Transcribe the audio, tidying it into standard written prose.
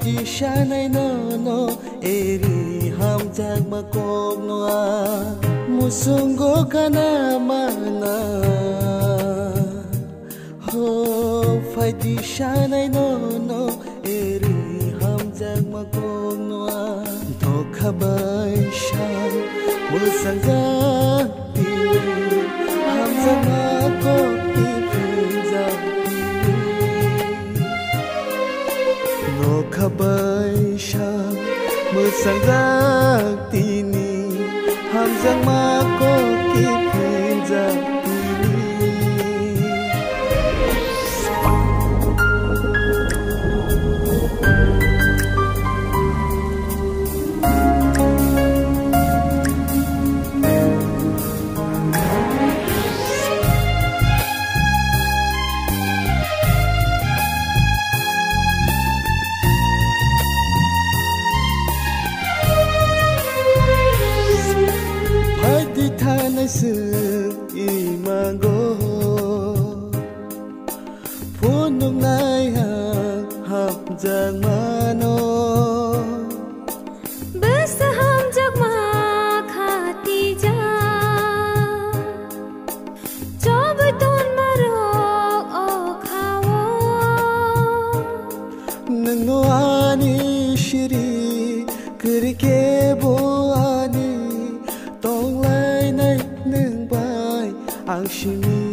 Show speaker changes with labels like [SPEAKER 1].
[SPEAKER 1] di shanai no no eri ham jag makok noa musungo kana mana ho fai di shanai no no eri ham jag makok noa dhokha bai shan musanga ti ham jag makok ti pinja khabai sham musangak tini hamjang ma ko ki pinjak imago punung nai hap jang mano
[SPEAKER 2] besa ham jag ma khati ja job ton maro o khawo
[SPEAKER 1] nango ani shiri kirke bo ani tong lai nai nang bai ang shimi